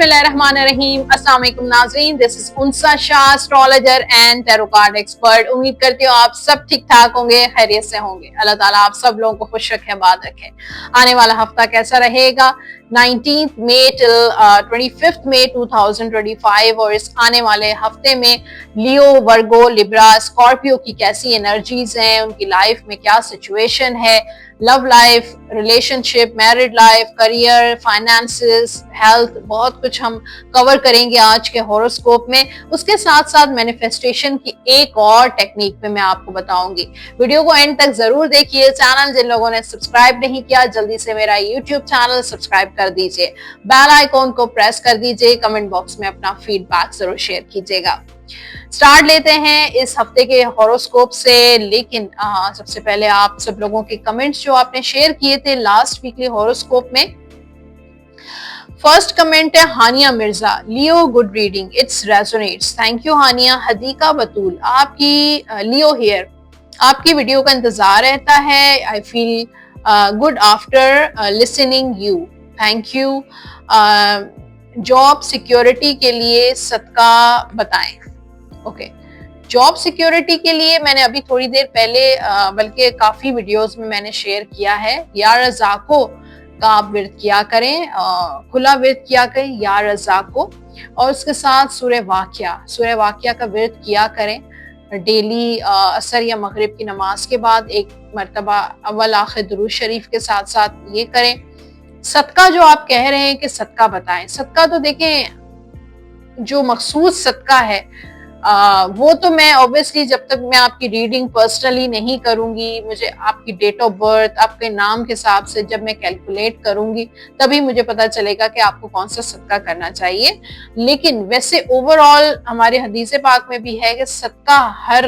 बिस्मिल्लाहिर्रहमानिर्रहीम। अस्सलाम वालेकुम नाज़रीन, this is Unsa Shah, astrologer and tarot card expert. उम्मीद करती हूँ आप सब ठीक ठाक होंगे, खैरियत से होंगे। अल्लाह ताला आप सब लोगों को खुश रखे, आबाद रखे। आने वाला हफ्ता कैसा रहेगा 19 मई टिल 25 मई 2025, और इस आने वाले हफ्ते में लियो, वर्गो, लिब्रा, स्कॉर्पियो की कैसी एनर्जीज हैं, उनकी लाइफ में क्या सिचुएशन है, love life, relationship, married life, career, finances, health, बहुत कुछ हम कवर करेंगे आज के हॉरोस्कोप में। उसके साथ साथ मैनिफेस्टेशन की एक और टेक्निक पे मैं आपको बताऊंगी। वीडियो को एंड तक जरूर देखिए। चैनल जिन लोगों ने सब्सक्राइब नहीं किया, जल्दी से मेरा यूट्यूब चैनल सब्सक्राइब कर दीजिए, बेल आइकॉन को प्रेस कर दीजिए, कमेंट बॉक्स में अपना फीडबैक जरूर शेयर कीजिएगा। स्टार्ट लेते हैं इस हफ्ते के हॉरोस्कोप से, लेकिन सबसे पहले आप सब लोगों के कमेंट्स जो आपने शेयर किए थे लास्ट वीकली हॉरोस्कोप में। फर्स्ट कमेंट है Haniya Mirza, Leo good reading, it's resonates. Thank you Haniya. Hadiqa Batool, आपकी लियो हियर, आपकी वीडियो का इंतजार रहता है। I feel good after listening you, thank you. Job security के लिए सदका बताएं। ओके, जॉब सिक्योरिटी के लिए मैंने अभी थोड़ी देर पहले बल्कि काफी वीडियोस में मैंने शेयर किया है। या रज़ाको का आप व्रत किया करें, खुला व्रत किया करें या रज़ाको, और उसके साथ सूरह वाक़िया का व्रत किया करें डेली। असर या मगरिब की नमाज के बाद एक मरतबा अव्वल आखिर दुरूद शरीफ के साथ साथ ये करें। सदका जो आप कह रहे हैं कि सदका बताएं, सदका तो देखें जो मखसूस सदका है वो तो मैं ऑब्वियसली जब तक मैं आपकी रीडिंग पर्सनली नहीं करूंगी, मुझे आपकी डेट ऑफ बर्थ, आपके नाम के हिसाब से जब मैं कैलकुलेट करूंगी तभी मुझे पता चलेगा कि आपको कौन सा सदका करना चाहिए। लेकिन वैसे ओवरऑल हमारे हदीस पाक में भी है कि सदका हर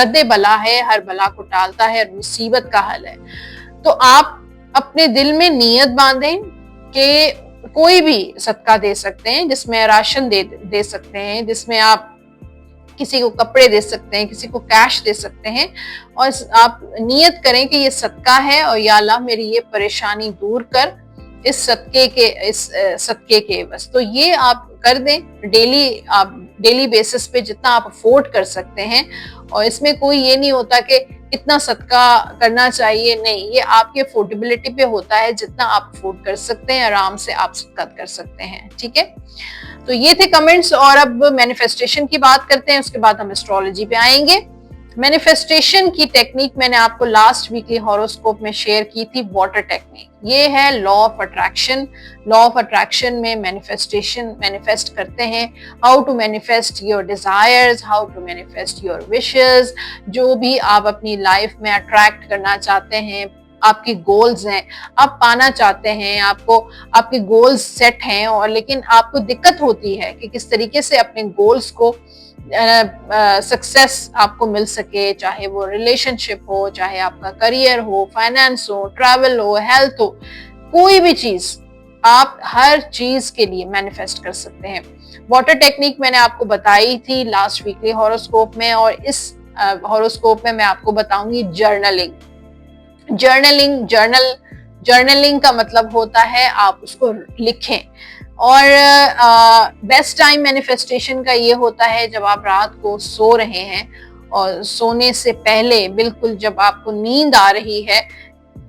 रद्दे बला है, हर बला को टालता है, हर मुसीबत का हल है। तो आप अपने दिल में नियत बांधें कि कोई भी सदका दे सकते हैं, जिसमें राशन दे सकते हैं, जिसमें आप किसी को कपड़े दे सकते हैं, किसी को कैश दे सकते हैं, और आप नियत करें कि ये सदका है और या अल्लाह मेरी ये परेशानी दूर कर इस सदके के बस। तो ये आप कर दें डेली, आप डेली बेसिस पे जितना आप अफोर्ड कर सकते हैं। और इसमें कोई ये नहीं होता कि इतना सदका करना चाहिए, नहीं, ये आपके अफोर्डेबिलिटी पे होता है। जितना आप अफोर्ड कर सकते हैं आराम से आप सदका कर सकते हैं, ठीक है। तो ये थे कमेंट्स, और अब मैनिफेस्टेशन की बात करते हैं, उसके बाद हम एस्ट्रोलॉजी पे आएंगे। मैनिफेस्टेशन की टेक्निक मैंने आपको लास्ट वीकली हॉरोस्कोप में शेयर की थी, वाटर टेक्निक। ये है law of attraction. Law of attraction में मैनिफेस्ट करते हैं, how to manifest your desires, how to manifest your wishes. जो भी आप अपनी लाइफ में अट्रैक्ट करना चाहते हैं, आपकी गोल्स हैं, आप पाना चाहते हैं, आपको आपके गोल्स सेट हैं, और लेकिन आपको दिक्कत होती है कि किस तरीके से अपने गोल्स को सक्सेस आपको मिल सके, चाहे वो रिलेशनशिप हो, चाहे आपका करियर हो, फाइनेंस हो, ट्रैवल हो, हेल्थ हो, कोई भी चीज, आप हर चीज के लिए मैनिफेस्ट कर सकते हैं। वाटर टेक्निक मैंने आपको बताई थी लास्ट वीकली हॉरोस्कोप में, और इस हॉरोस्कोप में मैं आपको बताऊंगी जर्नलिंग का मतलब होता है आप उसको लिखें। और बेस्ट टाइम मैनिफेस्टेशन का ये होता है जब आप रात को सो रहे हैं, और सोने से पहले बिल्कुल जब आपको नींद आ रही है,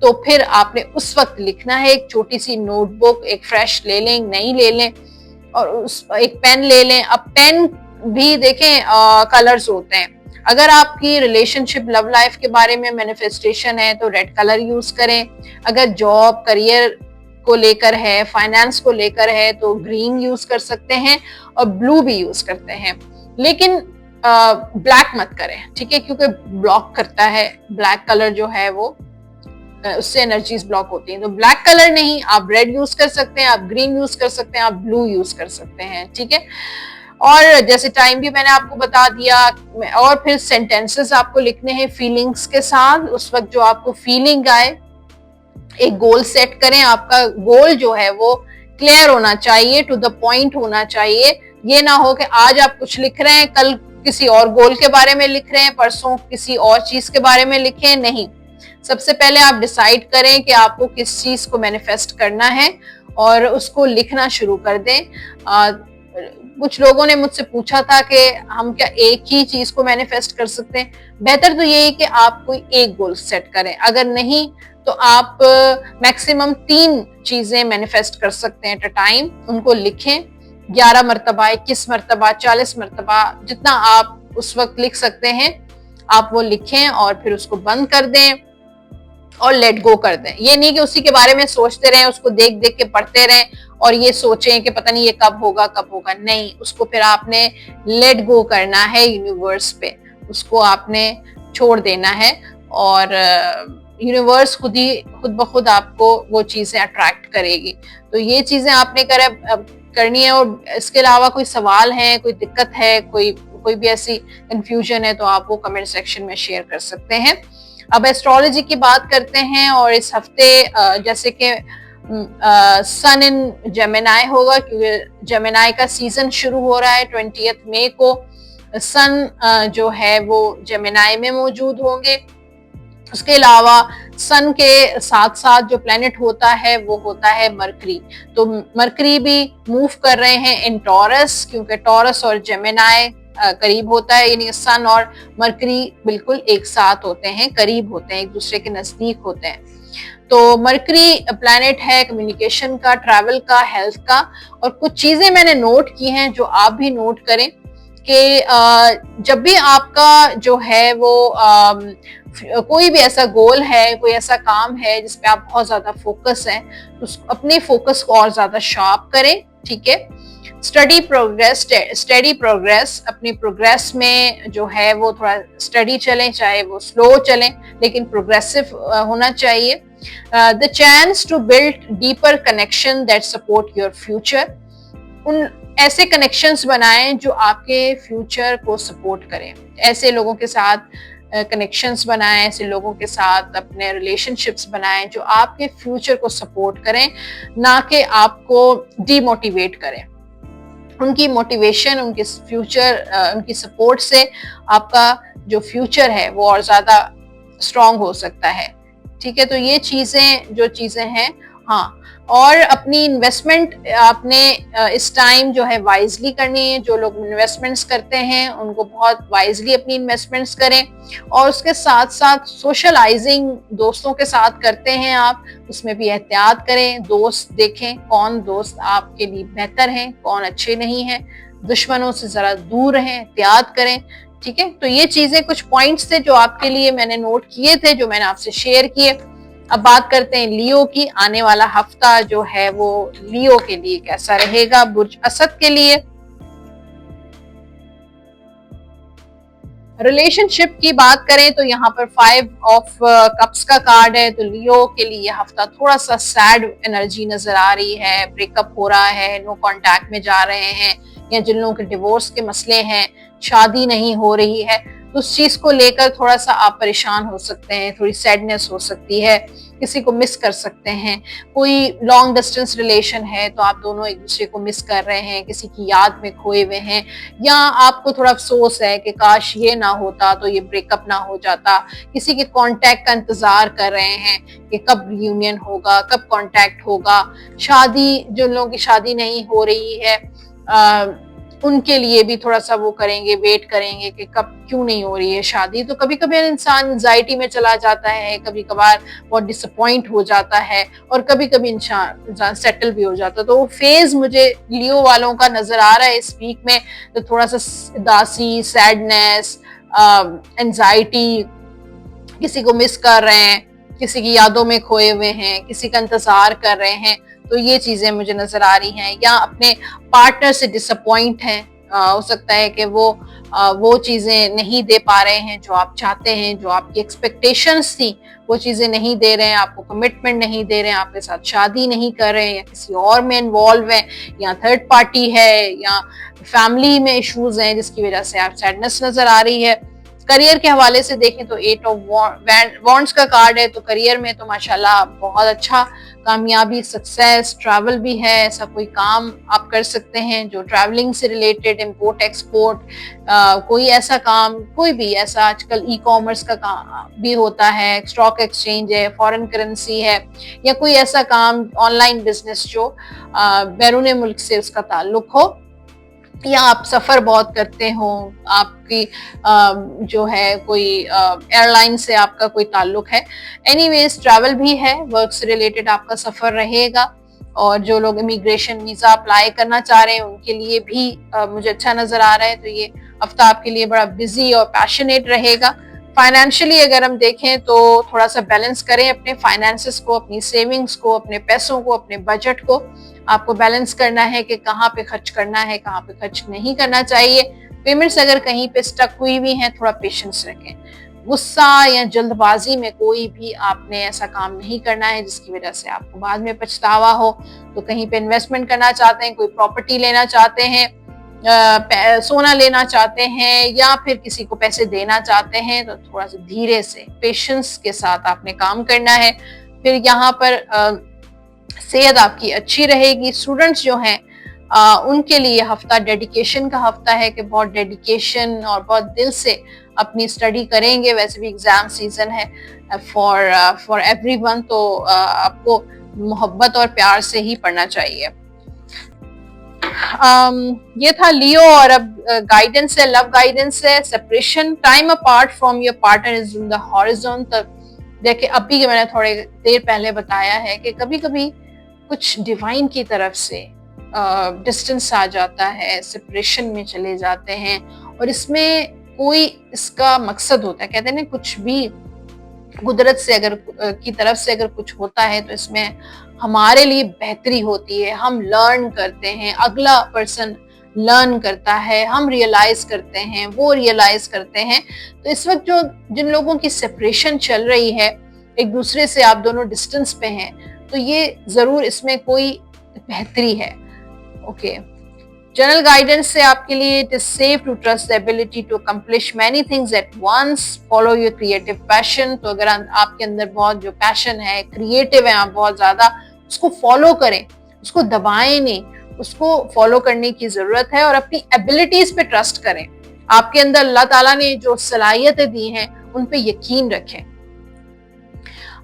तो फिर आपने उस वक्त लिखना है। एक छोटी सी नोटबुक, एक फ्रेश ले लें, नई ले लें, और एक पेन ले लें। अब पेन भी देखें कलर्स होते हैं। अगर आपकी रिलेशनशिप, लव लाइफ के बारे में मैनिफेस्टेशन है तो रेड कलर यूज करें। अगर जॉब, करियर को लेकर है, फाइनेंस को लेकर है, तो ग्रीन यूज कर सकते हैं, और ब्लू भी यूज करते हैं। लेकिन ब्लैक मत करें, ठीक है, क्योंकि ब्लॉक करता है। ब्लैक कलर जो है वो उससे एनर्जीज ब्लॉक होती हैं। तो ब्लैक कलर नहीं, आप रेड यूज कर सकते हैं, आप ग्रीन यूज कर सकते हैं, आप ब्लू यूज कर सकते हैं, ठीक है। और जैसे टाइम भी मैंने आपको बता दिया। और फिर सेंटेंसेस आपको लिखने हैं फीलिंग्स के साथ। उस वक्त जो आपको फीलिंग आए, एक गोल सेट करें। आपका गोल जो है वो क्लियर होना चाहिए, टू द पॉइंट होना चाहिए। ये ना हो कि आज आप कुछ लिख रहे हैं, कल किसी और गोल के बारे में लिख रहे हैं, परसों किसी और चीज के बारे में लिखें। नहीं, सबसे पहले आप डिसाइड करें कि आपको किस चीज को मैनिफेस्ट करना है, और उसको लिखना शुरू कर दें। कुछ लोगों ने मुझसे पूछा था कि हम क्या एक ही चीज को मैनिफेस्ट कर सकते हैं। बेहतर तो ये है कि आप कोई एक गोल सेट करें, अगर नहीं तो आप मैक्सिमम 3 चीजें मैनिफेस्ट कर सकते हैं एट अ टाइम। उनको लिखें 11 मरतबा, 21 मरतबा, 40 मरतबा, जितना आप उस वक्त लिख सकते हैं आप वो लिखें और फिर उसको बंद कर दें और लेट गो कर दें। ये नहीं कि उसी के बारे में सोचते रहें, उसको देख देख के पढ़ते रहें और ये सोचें कि पता नहीं ये कब होगा कब होगा। नहीं, उसको फिर आपने लेट गो करना है यूनिवर्स पे, उसको आपने छोड़ देना है और यूनिवर्स खुद ब खुद आपको वो चीजें अट्रैक्ट करेगी। तो ये चीजें आपने करनी है। और इसके अलावा कोई सवाल है, कोई दिक्कत है, कोई भी ऐसी कंफ्यूजन है तो आप वो कमेंट सेक्शन में शेयर कर सकते हैं। अब एस्ट्रोलॉजी की बात करते हैं और इस हफ्ते जैसे कि सन इन जेमिनाई होगा, क्योंकि जेमिनाई का सीजन शुरू हो रहा है 20 मई को। सन जो है वो जेमिनाई में मौजूद होंगे। उसके अलावा सन के साथ साथ जो प्लेनेट होता है वो होता है मरकरी। तो मरकरी भी मूव कर रहे हैं इन टॉरस, क्योंकि टॉरस और जेमिनाई करीब होता है, यानी सन और मरकरी बिल्कुल एक साथ होते हैं, करीब होते हैं, एक दूसरे के नजदीक होते हैं। तो मरकरी प्लैनेट है कम्युनिकेशन का, ट्रैवल का, हेल्थ का। और कुछ चीजें मैंने नोट की हैं जो आप भी नोट करें कि जब भी आपका जो है वो कोई भी ऐसा गोल है, कोई ऐसा काम है जिसपे आप बहुत ज्यादा फोकस है, तो अपने फोकस को और ज्यादा शार्प करें। ठीक है, स्टडी प्रोग्रेस, अपनी प्रोग्रेस में जो है वो थोड़ा स्टडी चलें, चाहे वो स्लो चलें लेकिन प्रोग्रेसिव होना चाहिए। The chance to build deeper connection that support your future, उन ऐसे कनेक्शंस बनाएं जो आपके फ्यूचर को सपोर्ट करें। ऐसे लोगों के साथ कनेक्शंस बनाएं, ऐसे लोगों के साथ अपने रिलेशनशिप्स बनाएं जो आपके फ्यूचर को सपोर्ट करें, ना कि आपको डीमोटिवेट करें। उनकी मोटिवेशन, उनके फ्यूचर, उनकी सपोर्ट से आपका जो फ्यूचर है वो और ज्यादा स्ट्रांग हो सकता है। ठीक है, तो ये जो चीजें हैं। हाँ, और अपनी इन्वेस्टमेंट आपने इस टाइम जो है वाइजली करनी है। जो लोग इन्वेस्टमेंट्स करते हैं उनको बहुत वाइजली अपनी इन्वेस्टमेंट्स करें। और उसके साथ साथ सोशलाइजिंग दोस्तों के साथ करते हैं आप, उसमें भी एहतियात करें। दोस्त देखें कौन दोस्त आपके लिए बेहतर हैं, कौन अच्छे नहीं हैं। दुश्मनों से जरा दूर रहें, एहतियात करें। ठीक है, तो ये चीजें कुछ पॉइंट्स थे जो आपके लिए मैंने नोट किए थे, जो मैंने आपसे शेयर किए। अब बात करते हैं लियो की। आने वाला हफ्ता जो है वो लियो के लिए कैसा रहेगा, बुर्ज असद के लिए। रिलेशनशिप की बात करें तो यहाँ पर 5 ऑफ कप्स का कार्ड है। तो लियो के लिए हफ्ता थोड़ा सा सैड एनर्जी नजर आ रही है। ब्रेकअप हो रहा है, नो कांटेक्ट में जा रहे हैं, या जिन लोगों के डिवोर्स के मसले हैं, शादी नहीं हो रही है, तो उस चीज को लेकर थोड़ा सा आप परेशान हो सकते हैं, थोड़ी सैडनेस हो सकती है, किसी को मिस कर सकते हैं। कोई लॉन्ग डिस्टेंस रिलेशन है तो आप दोनों एक दूसरे को मिस कर रहे हैं, किसी की याद में खोए हुए हैं, या आपको थोड़ा अफसोस है कि काश ये ना होता तो ये ब्रेकअप ना हो जाता। किसी के कांटेक्ट का इंतजार कर रहे हैं कि कब रियूनियन होगा, कब कांटेक्ट होगा। शादी, जो लोगों की शादी नहीं हो रही है उनके लिए भी थोड़ा सा वो करेंगे, वेट करेंगे कि कब, क्यों नहीं हो रही है शादी। तो कभी कभी इंसान एंजाइटी में चला जाता है, कभी कभार बहुत डिसअपॉइंट हो जाता है, और कभी कभी इंसान सेटल भी हो जाता है। तो वो फेज मुझे लियो वालों का नजर आ रहा है इस वीक में। तो थोड़ा सा उदासी, सैडनेस, एंजाइटी, किसी को मिस कर रहे हैं, किसी की यादों में खोए हुए हैं, किसी का इंतजार कर रहे हैं, तो ये चीजें मुझे नजर आ रही हैं। या अपने पार्टनर से डिसअपॉइंट हैं, हो सकता है कि वो चीजें नहीं दे पा रहे हैं जो आप चाहते हैं, जो आपकी एक्सपेक्टेशंस थी वो चीजें नहीं दे रहे हैं, आपको कमिटमेंट नहीं दे रहे हैं, आपके साथ शादी नहीं कर रहे हैं, या किसी और में इन्वॉल्व है, या थर्ड पार्टी है, या फैमिली में इश्यूज हैं जिसकी वजह से आप सैडनेस नजर आ रही है। करियर के हवाले से देखें तो 8 ऑफ वॉन्ड्स का कार्ड है, तो करियर में तो माशाल्लाह बहुत अच्छा कामयाबी, सक्सेस, ट्रैवल भी है। ऐसा कोई काम आप कर सकते हैं जो ट्रैवलिंग से रिलेटेड, इंपोर्ट एक्सपोर्ट, कोई ऐसा काम, कोई भी ऐसा, आजकल ई कॉमर्स का काम भी होता है, स्टॉक एक्सचेंज है, फॉरेन करेंसी है, या कोई ऐसा काम ऑनलाइन बिजनेस जो बैरून मुल्क से उसका ताल्लुक हो, या आप सफर बहुत करते हो, आपकी जो है कोई एयरलाइन से आपका कोई ताल्लुक है। एनीवेज ट्रैवल भी है, वर्क से रिलेटेड आपका सफर रहेगा। और जो लोग इमिग्रेशन वीजा अप्लाई करना चाह रहे हैं उनके लिए भी मुझे अच्छा नजर आ रहा है। तो ये हफ्ता आपके लिए बड़ा बिजी और पैशनेट रहेगा। फाइनेंशियली अगर हम देखें तो थोड़ा सा बैलेंस करें अपने फाइनेंसेस को, अपनी सेविंग्स को, अपने पैसों को, अपने बजट को। आपको बैलेंस करना है कि कहाँ पे खर्च करना है, कहाँ पे खर्च नहीं करना चाहिए। पेमेंट्स अगर कहीं पे स्टक हुई हुई हैं, थोड़ा पेशेंस रखें। गुस्सा या जल्दबाजी में कोई भी आपने ऐसा काम नहीं करना है जिसकी वजह से आपको बाद में पछतावा हो। तो कहीं पे इन्वेस्टमेंट करना चाहते हैं, कोई प्रॉपर्टी लेना चाहते हैं, सोना लेना चाहते हैं, या फिर किसी को पैसे देना चाहते हैं, तो थोड़ा सा धीरे से पेशेंस के साथ आपने काम करना है। फिर यहाँ पर सेहत आपकी अच्छी रहेगी। स्टूडेंट्स जो हैं उनके लिए हफ्ता डेडिकेशन का हफ्ता है कि बहुत डेडिकेशन और बहुत दिल से अपनी स्टडी करेंगे। वैसे भी एग्जाम सीजन है फॉर एवरीवन, तो आपको मोहब्बत और प्यार से ही पढ़ना चाहिए। ये था लियो। और अब गाइडेंस है, लव गाइडेंस है। Separation, time apart from your partner is in the horizon. देखिए अभी मैंने थोड़ी देर पहले बताया है कि कभी कभी कुछ डिवाइन की तरफ से डिस्टेंस आ जाता है, सेपरेशन में चले जाते हैं, और इसमें कोई इसका मकसद होता है। कहते हैं ना, कुछ भी कुदरत से अगर की तरफ से अगर कुछ होता है तो इसमें हमारे लिए बेहतरी होती है। हम लर्न करते हैं, अगला पर्सन लर्न करता है, हम रियलाइज करते हैं, वो रियलाइज करते हैं। तो इस वक्त जो जिन लोगों की सेपरेशन चल रही है, एक दूसरे से आप दोनों डिस्टेंस पे हैं, तो ये जरूर इसमें कोई बेहतरी है। ओके, जनरल गाइडेंस से आपके लिए, it is safe to trust the ability to accomplish many things at once, follow your creative passion. तो अगर आपके अंदर बहुत जो पैशन है, क्रिएटिव है आप बहुत ज्यादा, उसको फॉलो करें, उसको दबाएं नहीं, उसको फॉलो करने की जरूरत है। और अपनी एबिलिटीज पे ट्रस्ट करें। आपके अंदर अल्लाह ताला ने जो सलाहियतें दी हैं उन पे यकीन रखें।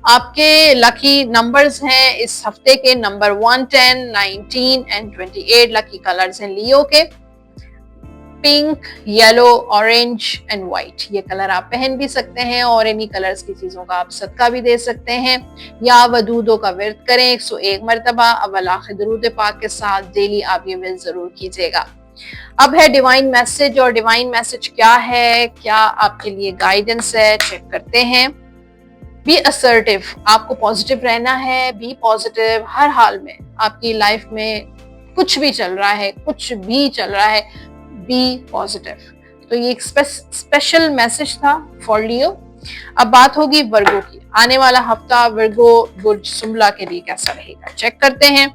आपके लकी नंबर्स हैं इस हफ्ते के नंबर 1, 10, 19 एंड 28। लकी कलर्स हैं लियो के pink, yellow, orange and white. ये कलर आप पहन भी सकते हैं और इन्हीं कलर्स की चीजों का आप सदका भी दे सकते हैं, या वदूदों का विर्द करें 101 मरतबा अव्वल आखिर दुरूद पाक के साथ। डेली आप ये विर्द जरूर कीजिएगा। अब है डिवाइन मैसेज, और डिवाइन मैसेज क्या है, क्या आपके लिए गाइडेंस है, चेक करते हैं। बी असर्टिव, आपको पॉजिटिव रहना है। बी पॉजिटिव हर हाल में। आपकी लाइफ में कुछ भी चल रहा है, कुछ भी चल रहा है, बी पॉजिटिव। तो ये एक स्पेशल मैसेज था फॉर लियो। अब बात होगी वर्गो की। आने वाला हफ्ता वर्गो बुर्ज सुमला के लिए कैसा रहेगा, चेक करते हैं।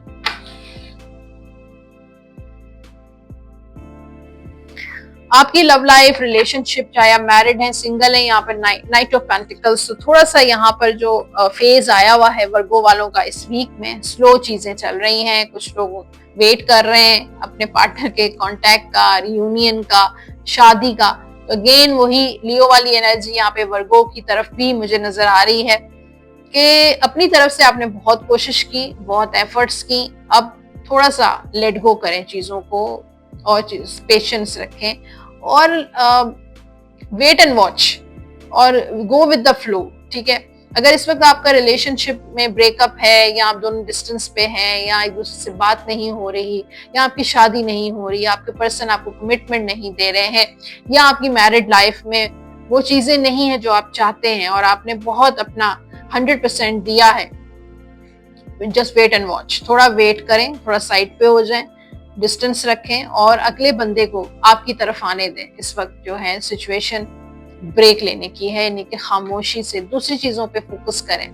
आपकी लव लाइफ, रिलेशनशिप, चाहे आप मैरिड हैं, सिंगल हैं, यहाँ पर नाइट ऑफ पेंटिकल्स। तो थोड़ा सा यहाँ पर जो फेज आया हुआ है वर्गो वालों का इस वीक में, स्लो चीजें चल रही हैं। कुछ लोग वेट कर रहे हैं अपने पार्टनर के कांटेक्ट का, रियूनियन का, शादी का। तो अगेन वही लियो वाली एनर्जी यहाँ पे वर्गो की तरफ भी मुझे नजर आ रही है कि अपनी तरफ से आपने बहुत कोशिश की, बहुत एफर्ट्स की। अब थोड़ा सा लेट गो करें चीजों को और पेशेंस रखें और वेट एंड वॉच और गो विद द फ्लो। ठीक है, अगर इस वक्त आपका रिलेशनशिप में ब्रेकअप है, या आप दोनों डिस्टेंस पे हैं, या एक दूसरे से बात नहीं हो रही, या आपकी शादी नहीं हो रही, आपके पर्सन आपको कमिटमेंट नहीं दे रहे हैं, या आपकी मैरिड लाइफ में वो चीजें नहीं है जो आप चाहते हैं और आपने बहुत अपना 100% दिया है, जस्ट वेट एंड वॉच। थोड़ा वेट करें, थोड़ा साइड पे हो जाएं, डिस्टेंस रखें और अगले बंदे को आपकी तरफ आने दें। इस वक्त जो है सिचुएशन ब्रेक लेने की है, यानी कि खामोशी से दूसरी चीजों पे फोकस करें।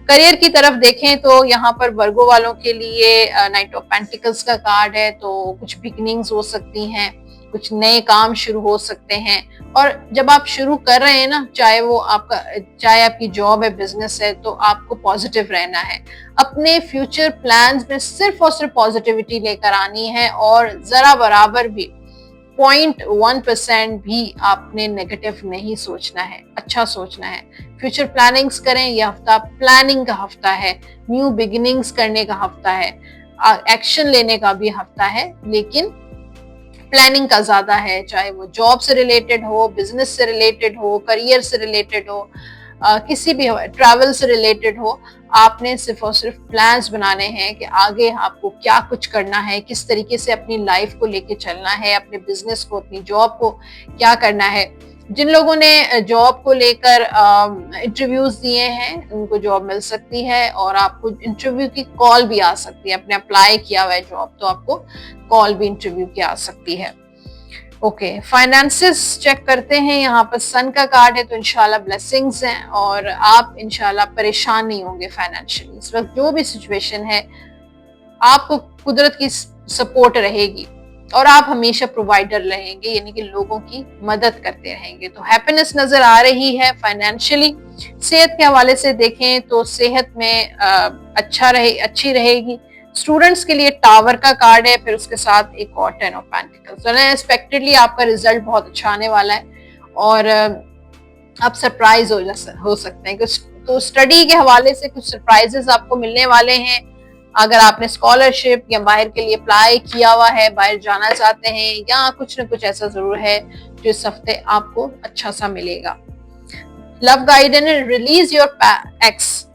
करियर की तरफ देखें तो यहाँ पर वर्गो वालों के लिए नाइट ऑफ पेंटिकल्स का कार्ड है, तो कुछ बिगनिंग्स हो सकती हैं कुछ नए काम शुरू हो सकते हैं। और जब आप शुरू कर रहे हैं ना, चाहे आपकी जॉब है, बिजनेस है, तो आपको पॉजिटिव रहना है। अपने फ्यूचर प्लान्स में सिर्फ और सिर्फ पॉजिटिविटी लेकर आनी है और जरा बराबर भी 0.1% भी आपने नेगेटिव नहीं सोचना है, अच्छा सोचना है। फ्यूचर प्लानिंग्स करें। यह हफ्ता प्लानिंग का हफ्ता है, न्यू बिगिनिंग्स करने का हफ्ता है, एक्शन लेने का भी हफ्ता है, लेकिन प्लानिंग का ज्यादा है। चाहे वो जॉब से रिलेटेड हो, बिजनेस से रिलेटेड हो, करियर से रिलेटेड हो, किसी भी ट्रैवल से रिलेटेड हो, आपने सिर्फ और सिर्फ प्लान्स बनाने हैं कि आगे आपको क्या कुछ करना है, किस तरीके से अपनी लाइफ को लेके चलना है, अपने बिजनेस को, अपनी जॉब को क्या करना है। जिन लोगों ने जॉब को लेकर इंटरव्यूज दिए हैं, उनको जॉब मिल सकती है और आपको इंटरव्यू की कॉल भी आ सकती है। आपने अप्लाई किया हुआ है जॉब, तो आपको कॉल भी इंटरव्यू की आ सकती है। ओके, फाइनेंसेस चेक करते हैं। यहाँ पर सन का कार्ड है, तो इंशाल्लाह ब्लेसिंग्स हैं और आप इंशाल्लाह परेशान नहीं होंगे फाइनेंशियली। इस वक्त जो भी सिचुएशन है, आपको कुदरत की सपोर्ट रहेगी और आप हमेशा प्रोवाइडर रहेंगे, यानी कि लोगों की मदद करते रहेंगे। तो हैप्पीनेस नजर आ रही है फाइनेंशियली। सेहत के हवाले से देखें तो सेहत में अच्छी रहेगी। स्टूडेंट्स के लिए टावर का कार्ड है, फिर उसके साथ एक और 10 ऑफ पेंटिकल्स। अनएक्सपेक्टेडली आपका रिजल्ट बहुत अच्छा आने वाला है और आप सरप्राइज हो सकते हैं। तो स्टडी के हवाले से कुछ सरप्राइजेस आपको मिलने वाले हैं। अगर आपने स्कॉलरशिप या बाहर के लिए अप्लाई किया हुआ है, बाहर जाना चाहते हैं, या कुछ न कुछ ऐसा जरूर है जो इस हफ्ते आपको अच्छा सा मिलेगा। Love guidance, release your ex,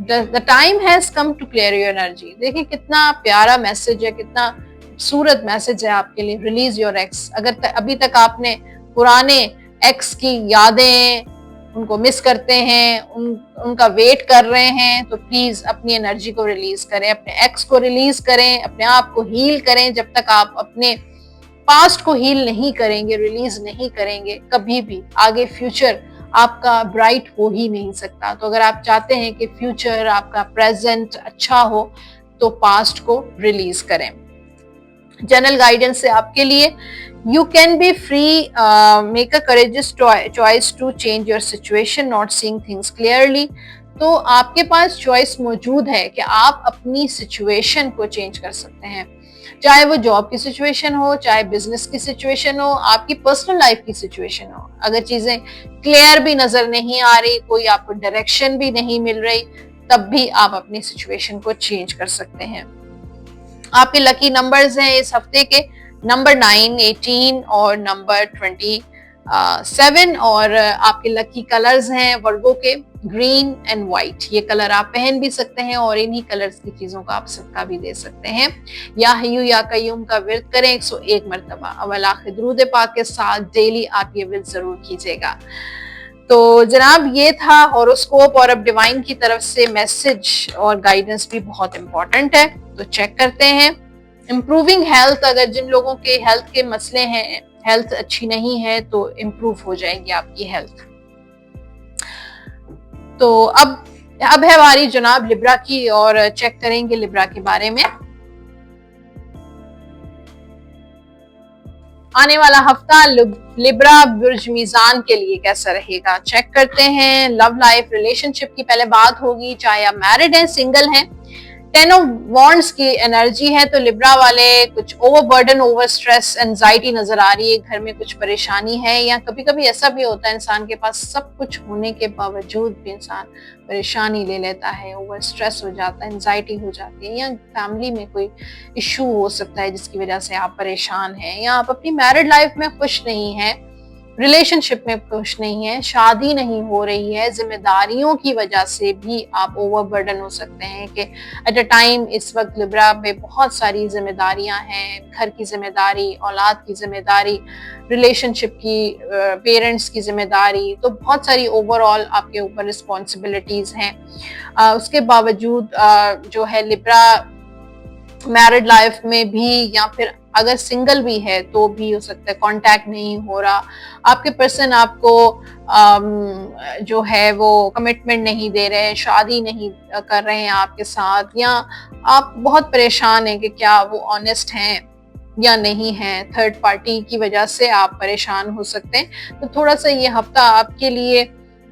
the time has come to clear your energy. देखिए कितना प्यारा मैसेज है, कितना खूबसूरत मैसेज है आपके लिए। Release your x. अगर अभी तक आपने पुराने एक्स की यादें, उनको मिस करते हैं, उनका वेट कर रहे हैं, तो प्लीज अपनी एनर्जी को रिलीज करें, अपने एक्स को रिलीज करें, अपने आप को हील करें। जब तक आप अपने पास्ट को हील नहीं करेंगे, रिलीज नहीं करेंगे, कभी भी आगे फ्यूचर आपका ब्राइट हो ही नहीं सकता। तो अगर आप चाहते हैं कि फ्यूचर आपका प्रेजेंट अच्छा हो, तो पास्ट को रिलीज करें। जनरल गाइडेंस है आपके लिए, you can be free, make a courageous choice to change your situation, not seeing things clearly. तो आपके पास चॉइस मौजूद है कि आप अपनी सिचुएशन को चेंज कर सकते हैं, चाहे वो जॉब की सिचुएशन हो, चाहे बिजनेस की सिचुएशन हो, आपकी पर्सनल लाइफ की सिचुएशन हो। अगर चीजें क्लियर भी नजर नहीं आ रही, कोई आपको डायरेक्शन भी नहीं मिल रही, तब भी आप अपनी सिचुएशन को चेंज कर सकते हैं। आपके लकी नंबर्स हैं इस हफ्ते के नंबर 9, 18 और नंबर 27। और आपके लकी कलर्स हैं वर्गो के ग्रीन एंड व्हाइट। ये कलर आप पहन भी सकते हैं और इन्हीं कलर्स की चीजों का आप सदका भी दे सकते हैं। या हय्यू या कय्यूम का विर्द करें 101 मरतबा। अव्वल आखिर दुरूद पाक के साथ डेली आप ये विर्द जरूर कीजिएगा। तो जनाब ये था हॉरोस्कोप, और अब डिवाइन की तरफ से मैसेज और गाइडेंस भी बहुत इंपॉर्टेंट है, तो चेक करते हैं। इम्प्रूविंग हेल्थ, अगर जिन लोगों के हेल्थ के मसले हैं, हेल्थ अच्छी नहीं है, तो इम्प्रूव हो जाएगी आपकी हेल्थ। तो अब है हमारी जनाब लिब्रा की, और चेक करेंगे लिब्रा के बारे में। आने वाला हफ्ता लिब्रा बुर्ज मीजान के लिए कैसा रहेगा, चेक करते हैं। लव लाइफ, रिलेशनशिप की पहले बात होगी, चाहे आप मैरिड हैं, सिंगल हैं। 10 ऑफ वॉन्ड्स की एनर्जी है, तो लिब्रा वाले कुछ ओवरबर्डन, ओवर स्ट्रेस, एंजाइटी नजर आ रही है। घर में कुछ परेशानी है, या कभी कभी ऐसा भी होता है इंसान के पास सब कुछ होने के बावजूद भी इंसान परेशानी ले लेता है, ओवर स्ट्रेस हो जाता है, एंजाइटी हो जाती है, या फैमिली में कोई इशू हो सकता है जिसकी वजह से आप परेशान हैं, या आप अपनी मैरिड लाइफ में खुश नहीं हैं, रिलेशनशिप में खुश नहीं है, शादी नहीं हो रही है, जिम्मेदारियों की वजह से भी आप ओवरबर्डन हो सकते हैं कि एट अ टाइम इस वक्त लिब्रा पे बहुत सारी जिम्मेदारियां हैं, घर की जिम्मेदारी, औलाद की जिम्मेदारी, रिलेशनशिप की, पेरेंट्स की जिम्मेदारी, तो बहुत सारी ओवरऑल आपके ऊपर रिस्पॉन्सिबिलिटीज हैं। उसके बावजूद जो है लिब्रा मैरिड लाइफ में भी, या फिर अगर सिंगल भी है तो भी हो सकता है कांटेक्ट नहीं हो रहा, आपके पर्सन आपको जो है वो कमिटमेंट नहीं दे रहे हैं, शादी नहीं कर रहे हैं आपके साथ, या आप बहुत परेशान हैं कि क्या वो ऑनेस्ट हैं या नहीं है, थर्ड पार्टी की वजह से आप परेशान हो सकते हैं। तो थोड़ा सा ये हफ्ता आपके लिए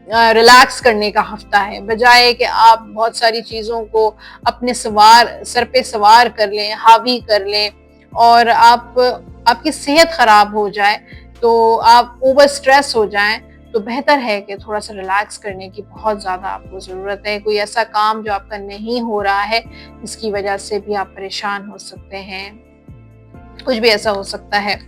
रिलैक्स करने का हफ्ता है, बजाय कि आप बहुत सारी चीज़ों को अपने सर पे सवार कर लें, हावी कर लें और आपकी सेहत खराब हो जाए, तो आप ओवर स्ट्रेस हो जाएं। तो बेहतर है कि थोड़ा सा रिलैक्स करने की बहुत ज़्यादा आपको ज़रूरत है। कोई ऐसा काम जो आपका नहीं हो रहा है, इसकी वजह से भी आप परेशान हो सकते हैं, कुछ भी ऐसा हो सकता है।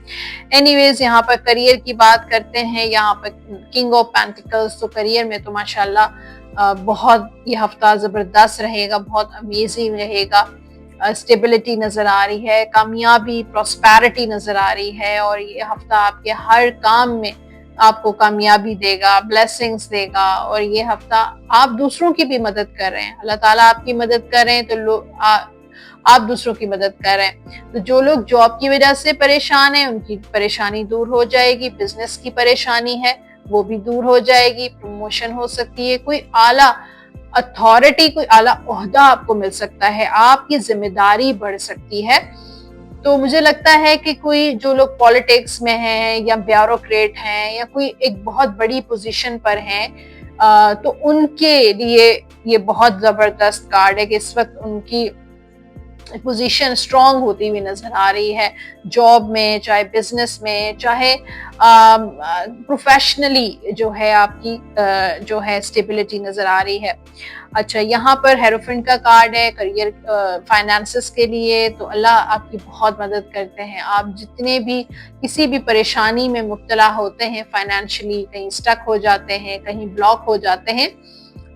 एनीवेज, यहाँ पर करियर की बात करते हैं। यहाँ पर किंग ऑफ पेंटिकल्स, तो करियर में तो माशाल्लाह बहुत ये हफ्ता ज़बरदस्त रहेगा, बहुत अमेजिंग रहेगा। स्टेबिलिटी नज़र आ रही है, कामयाबी, प्रॉस्पेरिटी नज़र आ रही है और ये हफ्ता आपके हर काम में आपको कामयाबी देगा, ब्लेसिंग्स देगा। और ये हफ्ता आप दूसरों की भी मदद कर रहे हैं, अल्लाह ताला आपकी मदद कर रहे हैं, तो आप दूसरों की मदद कर रहे हैं। तो जो लोग जॉब की वजह से परेशान हैं, उनकी परेशानी दूर हो जाएगी। बिजनेस की परेशानी है, वो भी दूर हो जाएगी। प्रमोशन हो सकती है, कोई आला अथॉरिटी, कोई आला ओहदा आपको मिल सकता है, आपकी जिम्मेदारी बढ़ सकती है। तो मुझे लगता है कि कोई जो लोग पॉलिटिक्स में हैं या ब्यूरोक्रेट हैं या कोई एक बहुत बड़ी पोजीशन पर हैं, तो उनके लिए ये बहुत जबरदस्त कार्ड है कि इस वक्त उनकी पोजीशन स्ट्रांग होती हुई नजर आ रही है, जॉब में, चाहे बिजनेस में, चाहे प्रोफेशनली जो है आपकी जो है स्टेबिलिटी नजर आ रही है। अच्छा, यहाँ पर हेरोफेंट का कार्ड है करियर फाइनेंसेस के लिए। तो अल्लाह आपकी बहुत मदद करते हैं। आप जितने भी किसी भी परेशानी में मुब्तला होते हैं फाइनेंशियली, कहीं स्टक हो जाते हैं, कहीं ब्लॉक हो जाते हैं,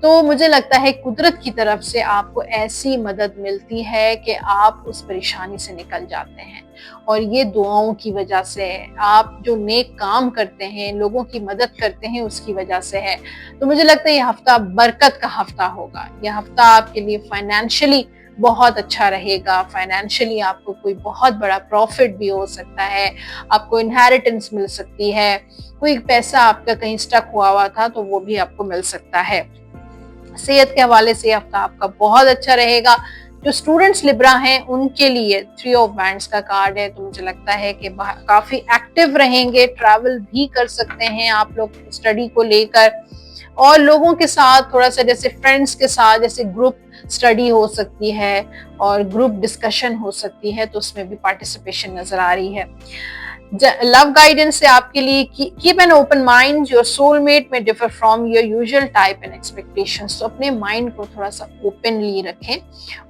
तो मुझे लगता है कुदरत की तरफ से आपको ऐसी मदद मिलती है कि आप उस परेशानी से निकल जाते हैं। और ये दुआओं की वजह से है, आप जो नेक काम करते हैं, लोगों की मदद करते हैं, उसकी वजह से है। तो मुझे लगता है ये हफ्ता बरकत का हफ्ता होगा। यह हफ्ता आपके लिए फाइनेंशियली बहुत अच्छा रहेगा। फाइनेंशियली आपको कोई बहुत बड़ा प्रॉफिट भी हो सकता है, आपको इनहेरिटेंस मिल सकती है, कोई पैसा आपका कहीं स्टक हुआ था तो वो भी आपको मिल सकता है। सेहत के हवाले से हफ्ता आपका बहुत अच्छा रहेगा। जो स्टूडेंट्स लिब्रा हैं उनके लिए 3 ऑफ वैंड्स का कार्ड है, तो मुझे लगता है कि काफी एक्टिव रहेंगे, ट्रैवल भी कर सकते हैं आप लोग स्टडी को लेकर, और लोगों के साथ थोड़ा सा जैसे फ्रेंड्स के साथ जैसे ग्रुप स्टडी हो सकती है और ग्रुप डिस्कशन हो सकती है, तो उसमें भी पार्टिसिपेशन नजर आ रही है। लव गाइडेंस से आपके लिए keep an open mind, your soulmate may differ from your usual type and expectations. तो अपने माइंड को थोड़ा सा ओपनली रखें,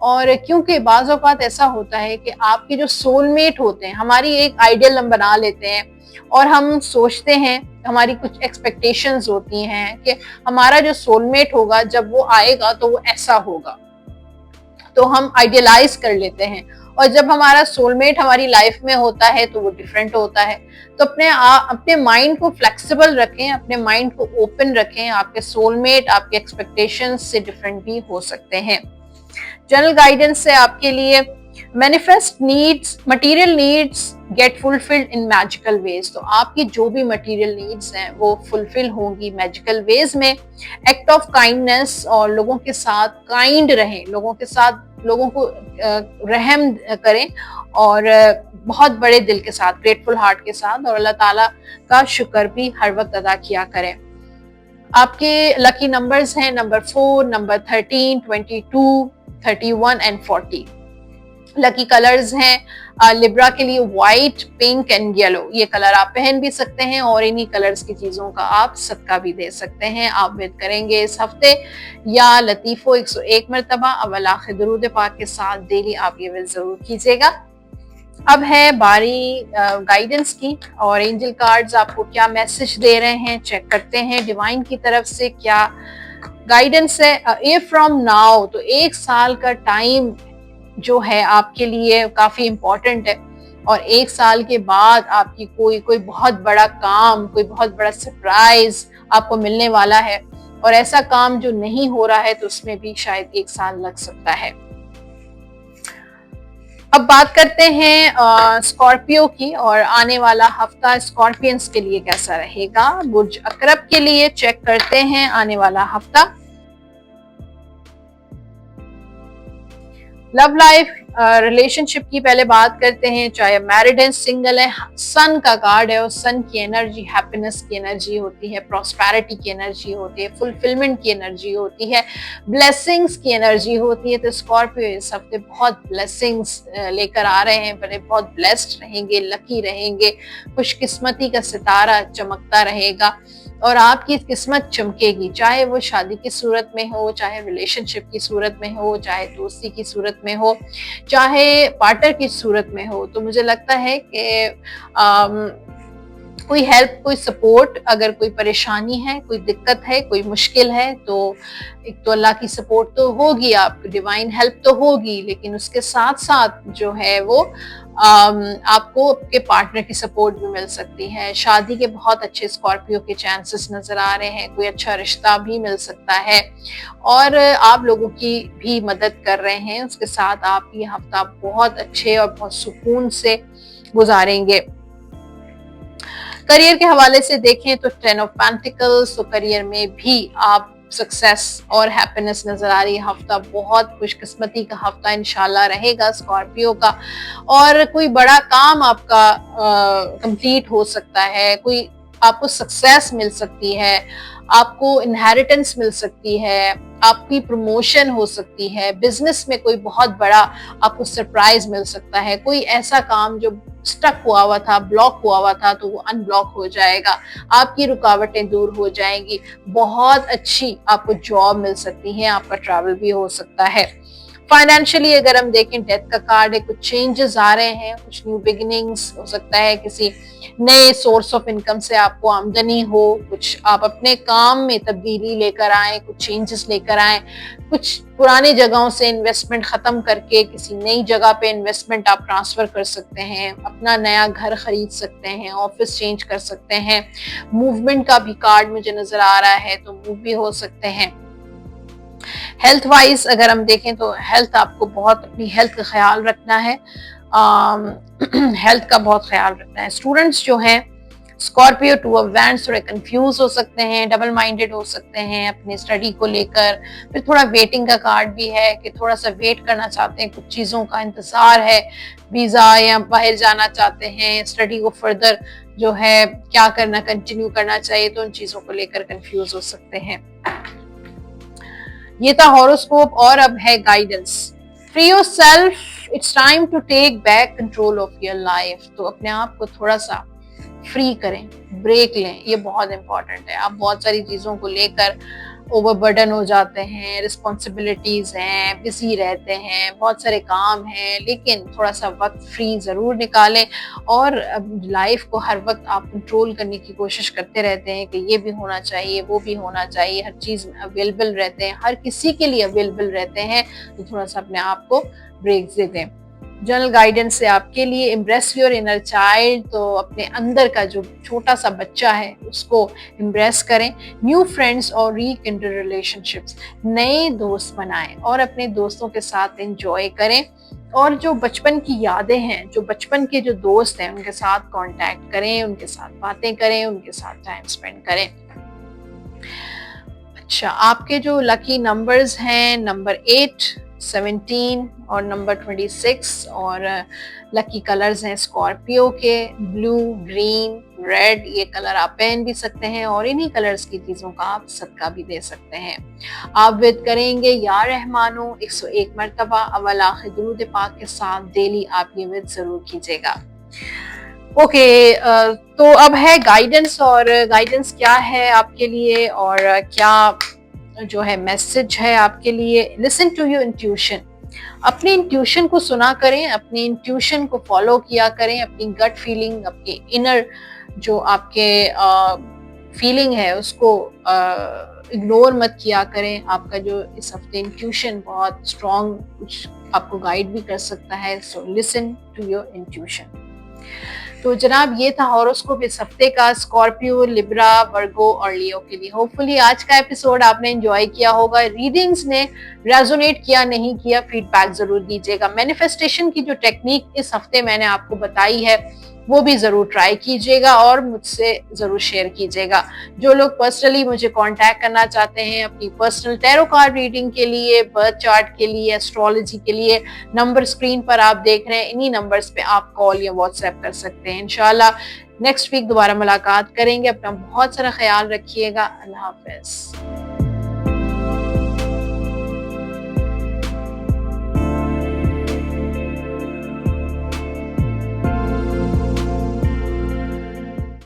और क्योंकि बाज़ औक़ात ऐसा होता है कि आपके जो सोलमेट होते हैं, हमारी एक आइडियल हम बना लेते हैं और हम सोचते हैं, हमारी कुछ एक्सपेक्टेशंस होती हैं कि हमारा जो सोलमेट होगा जब वो आएगा तो वो ऐसा होगा, तो हम आइडियलाइज कर लेते हैं। और जब हमारा सोलमेट हमारी लाइफ में होता है तो वो डिफरेंट होता है। तो अपने माइंड को फ्लेक्सिबल रखें, अपने माइंड को ओपन रखें। आपके सोलमेट आपके एक्सपेक्टेशंस से डिफरेंट भी हो सकते हैं। जनरल गाइडेंस से आपके लिए manifest needs, material needs get fulfilled in magical ways. तो आपकी जो भी मटेरियल नीड्स हैं वो फुलफिल होंगी मैजिकल वेज में। एक्ट ऑफ काइंडनेस, और लोगों के साथ काइंड रहें, लोगों के साथ लोगों को रहम करें और बहुत बड़े दिल के साथ, ग्रेटफुल हार्ट के साथ, और अल्लाह ताला का शुक्र भी हर वक्त अदा किया करें। आपके लकी नंबर्स हैं number 4, number 13, 22, 31 and 40। Lucky colours हैं लिब्रा के लिए व्हाइट, पिंक एंड येलो। ये कलर आप पहन भी सकते हैं और इन्हीं कलर्स की चीजों का आप सदका भी दे सकते हैं। आप विद करेंगे इस हफ्ते या लतीफो 101 मरतबा अव्वल आखिर दुरूद पाक के साथ डेली आप ये विद जरूर कीजिएगा। अब है बारी गाइडेंस की, और एंजल कार्ड्स आपको क्या मैसेज दे रहे हैं चेक करते हैं। डिवाइन की तरफ से क्या गाइडेंस है। ए फ्रॉम नाउ, तो 1 साल का टाइम जो है आपके लिए काफी इम्पोर्टेंट है, और 1 साल के बाद आपकी कोई बहुत बड़ा काम, कोई बहुत बड़ा सरप्राइज आपको मिलने वाला है, और ऐसा काम जो नहीं हो रहा है तो उसमें भी शायद 1 साल लग सकता है। अब बात करते हैं स्कॉर्पियो की, और आने वाला हफ्ता स्कॉर्पियंस के लिए कैसा रहेगा। बुर्ज अकरब के लिए चेक करते हैं आने वाला हफ्ता। लव लाइफ, रिलेशनशिप की पहले बात करते हैं, चाहे मैरिड है सिंगल है। सन का कार्ड है और सन की एनर्जी हैप्पीनेस की एनर्जी होती है, प्रॉस्पेरिटी की एनर्जी होती है, फुलफिलमेंट की एनर्जी होती है, ब्लेसिंग्स की एनर्जी होती है। तो स्कॉर्पियो इस हफ्ते बहुत ब्लेसिंग्स लेकर आ रहे हैं, बड़े बहुत ब्लेस्ड रहेंगे, लकी रहेंगे, खुशकिस्मती का सितारा चमकता रहेगा और आपकी किस्मत चमकेगी, चाहे वो शादी की सूरत में हो, चाहे रिलेशनशिप की सूरत में हो, चाहे दोस्ती की सूरत में हो, चाहे पार्टनर की सूरत में हो। तो मुझे लगता है कि कोई हेल्प, कोई सपोर्ट, अगर कोई परेशानी है, कोई दिक्कत है, कोई मुश्किल है, तो एक तो अल्लाह की सपोर्ट तो होगी, आपको डिवाइन हेल्प तो होगी, लेकिन उसके साथ साथ जो है वो आपको आपके पार्टनर की सपोर्ट भी मिल सकती है। शादी के बहुत अच्छे स्कॉर्पियो के चांसेस नजर आ रहे हैं, कोई अच्छा रिश्ता भी मिल सकता है और आप लोगों की भी मदद कर रहे हैं। उसके साथ आप ये हफ्ता बहुत अच्छे और बहुत सुकून से गुजारेंगे। करियर के हवाले से देखें तो 10 ऑफ पेंटिकल्स, तो करियर में भी आप सक्सेस और हैप्पीनेस नजर आ रही है। हफ्ता बहुत खुशकिस्मती का हफ्ता इंशाल्लाह रहेगा स्कॉर्पियो का और कोई बड़ा काम आपका कंप्लीट हो सकता है, कोई आपको सक्सेस मिल सकती है, आपको इनहेरिटेंस मिल सकती है, आपकी प्रमोशन हो सकती है, बिजनेस में कोई बहुत बड़ा आपको सरप्राइज मिल सकता है, कोई ऐसा काम जो स्टक हुआ था, ब्लॉक हुआ था, तो वो अनब्लॉक हो जाएगा, आपकी रुकावटें दूर हो जाएंगी, बहुत अच्छी आपको जॉब मिल सकती है, आपका ट्रैवल भी हो सकता है। फाइनेंशियली अगर हम देखें, डेथ का कार्ड है, कुछ चेंजेस आ रहे हैं, कुछ न्यू बिगिनिंग्स हो सकता है, किसी नए सोर्स ऑफ इनकम से आपको आमदनी हो, कुछ आप अपने काम में तब्दीली लेकर आए, कुछ चेंजेस लेकर आए, कुछ पुरानी जगहों से इन्वेस्टमेंट खत्म करके किसी नई जगह पे इन्वेस्टमेंट आप ट्रांसफर कर सकते हैं, अपना नया घर खरीद सकते हैं, ऑफिस चेंज कर सकते हैं। मूवमेंट का भी कार्ड मुझे नजर आ रहा है, तो मूव भी हो सकते हैं। हेल्थ वाइज अगर हम देखें तो हेल्थ, आपको बहुत अपनी हेल्थ का ख्याल रखना है, हेल्थ का बहुत ख्याल रखना है। स्टूडेंट्स जो हैं स्कॉर्पियो 2 ऑफ वैंड्स थोड़े कंफ्यूज हो सकते हैं, डबल माइंडेड हो सकते हैं अपनी स्टडी को लेकर। फिर थोड़ा वेटिंग का कार्ड भी है कि थोड़ा सा वेट करना चाहते हैं, कुछ चीज़ों का इंतजार है, वीज़ा या बाहर जाना चाहते हैं, स्टडी को फर्दर जो है क्या करना, कंटिन्यू करना चाहिए, तो उन चीज़ों को लेकर कंफ्यूज हो सकते हैं। ये था हॉरोस्कोप और अब है guidance. Free yourself, it's time to take back control of your life. तो अपने आप को थोड़ा सा फ्री करें, ब्रेक लें, ये बहुत इंपॉर्टेंट है। आप बहुत सारी चीज़ों को लेकर ओवरबर्डन हो जाते हैं, रिस्पॉन्सिबिलिटीज हैं, बिजी रहते हैं, बहुत सारे काम हैं, लेकिन थोड़ा सा वक्त फ्री ज़रूर निकालें और लाइफ को हर वक्त आप कंट्रोल करने की कोशिश करते रहते हैं कि ये भी होना चाहिए, वो भी होना चाहिए, हर चीज़ अवेलेबल रहते हैं, हर किसी के लिए अवेलेबल रहते हैं, तो थोड़ा सा अपने आप को ब्रेक दे दें। जनरल गाइडेंस से आपके लिए इम्प्रेस योर इनर चाइल्ड, तो अपने अंदर का जो छोटा सा बच्चा है उसको इम्प्रेस करें। न्यू फ्रेंड्स और रीकिंडर रिलेशनशिप्स, नए दोस्त बनाएं और अपने दोस्तों के साथ एंजॉय करें और जो बचपन की यादें हैं, जो बचपन के जो दोस्त हैं उनके साथ कांटेक्ट करें, उनके साथ बातें करें, उनके साथ टाइम स्पेंड करें। अच्छा, आपके जो लकी नंबर्स हैं नंबर 8, 17 और नंबर 26 और लकी कलर्स हैं स्कॉर्पियो के ब्लू, ग्रीन, रेड। ये कलर आप पहन भी सकते हैं और इन्हीं कलर्स की चीज़ों का आप सदका भी दे सकते हैं। आप विद करेंगे या रहमानो 101 मरतबा अव्वल आखिर दुरूद पाक के साथ डेली आप ये विद ज़रूर कीजिएगा। ओके, तो अब है गाइडेंस, और गाइडेंस क्या है आपके लिए और क्या जो है मैसेज है आपके लिए। लिसन टू योर इंट्यूशन, अपनी इंट्यूशन को सुना करें, अपनी इंट्यूशन को फॉलो किया करें, अपनी गट फीलिंग, अपनी इनर जो आपके फीलिंग है उसको इग्नोर मत किया करें। आपका जो इस हफ्ते इंट्यूशन बहुत स्ट्रॉन्ग कुछ आपको गाइड भी कर सकता है, so listen to your intuition. तो जनाब ये था हॉरोस्कोप इस हफ्ते का स्कॉर्पियो, लिब्रा, वर्गो और लियो के लिए। होपफुली आज का एपिसोड आपने एंजॉय किया होगा। रीडिंग्स ने रेजोनेट किया नहीं किया, फीडबैक जरूर दीजिएगा। मैनिफेस्टेशन की जो टेक्निक इस हफ्ते मैंने आपको बताई है वो भी ज़रूर ट्राई कीजिएगा और मुझसे ज़रूर शेयर कीजिएगा। जो लोग पर्सनली मुझे कांटेक्ट करना चाहते हैं अपनी पर्सनल टैरो कार्ड रीडिंग के लिए, बर्थ चार्ट के लिए, एस्ट्रोलॉजी के लिए, नंबर स्क्रीन पर आप देख रहे हैं, इन्हीं नंबर्स पे आप कॉल या व्हाट्सएप कर सकते हैं। इंशाल्लाह नेक्स्ट वीक दोबारा मुलाकात करेंगे। अपना बहुत सारा ख्याल रखिएगा। अल्लाह हाफ़िज़।